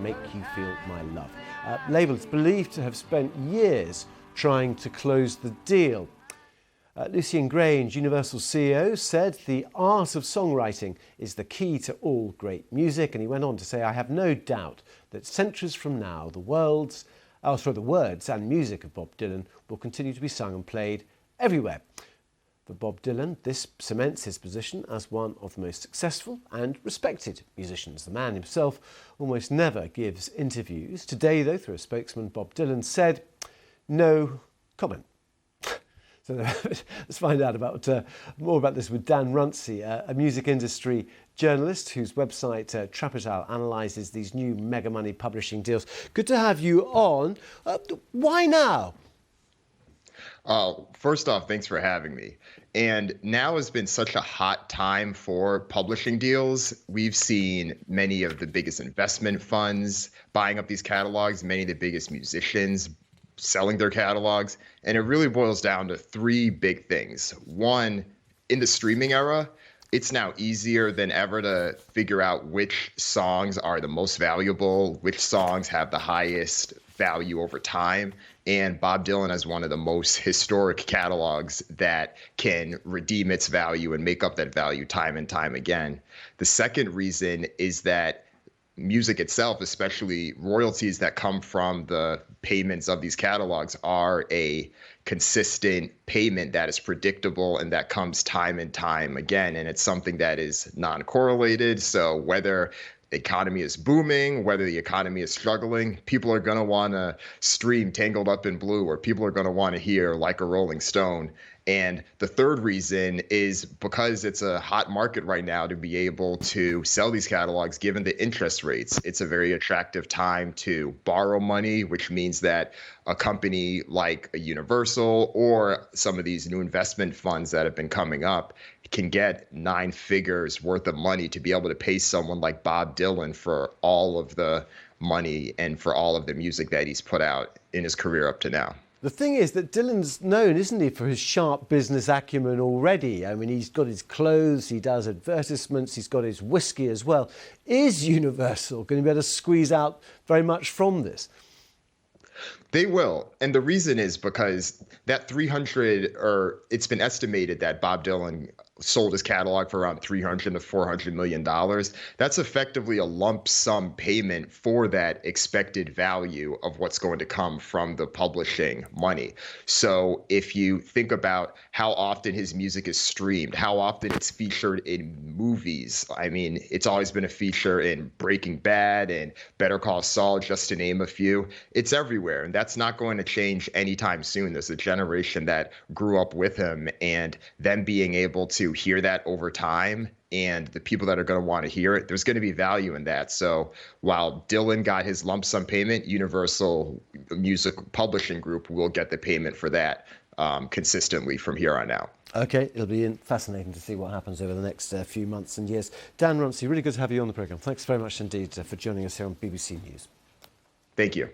Make You Feel My Love. Label is believed to have spent years trying to close the deal. Lucien Grange, Universal CEO, said the art of songwriting is the key to all great music, and he went on to say, I have no doubt that centuries from now the words and music of Bob Dylan will continue to be sung and played everywhere. For Bob Dylan, this cements his position as one of the most successful and respected musicians. The man himself almost never gives interviews. Today, though, through a spokesman, Bob Dylan said, no comment. So let's find out more about this with Dan Runcie, a music industry journalist whose website Trapital analyses these new mega money publishing deals. Good to have you on. Why now? First off, thanks for having me. And now has been such a hot time for publishing deals. We've seen many of the biggest investment funds buying up these catalogs, many of the biggest musicians selling their catalogs. And it really boils down to three big things. One, in the streaming era, it's now easier than ever to figure out which songs are the most valuable, which songs have the highest value over time. And Bob Dylan has one of the most historic catalogs that can redeem its value and make up that value time and time again. The second reason is that music itself, especially royalties that come from the payments of these catalogs, are a consistent payment that is predictable and that comes time and time again. And it's something that is non-correlated. So whether the economy is booming, whether the economy is struggling, people are going to want to stream Tangled Up in Blue, or people are going to want to hear Like a Rolling Stone. And the third reason is because it's a hot market right now to be able to sell these catalogs, given the interest rates. It's a very attractive time to borrow money, which means that a company like a Universal or some of these new investment funds that have been coming up can get 9 figures worth of money to be able to pay someone like Bob Dylan for all of the money and for all of the music that he's put out in his career up to now. The thing is that Dylan's known, isn't he, for his sharp business acumen already. I mean, he's got his clothes, he does advertisements, he's got his whiskey as well. Is Universal going to be able to squeeze out very much from this? They will. And the reason is because that 300, or it's been estimated that Bob Dylan sold his catalog for around $300 to $400 million. That's effectively a lump sum payment for that expected value of what's going to come from the publishing money. So if you think about how often his music is streamed, how often it's featured in movies, I mean, it's always been a feature in Breaking Bad and Better Call Saul, just to name a few. It's everywhere, and that's not going to change anytime soon. There's a generation that grew up with him, and them being able to hear that over time, and the people that are going to want to hear it, there's going to be value in that. So while Dylan got his lump sum payment, Universal Music Publishing Group will get the payment for that consistently from here on out. Okay, it'll be fascinating to see what happens over the next few months and years. Dan Runcie, really good to have you on the programme. Thanks very much indeed for joining us here on BBC News. Thank you.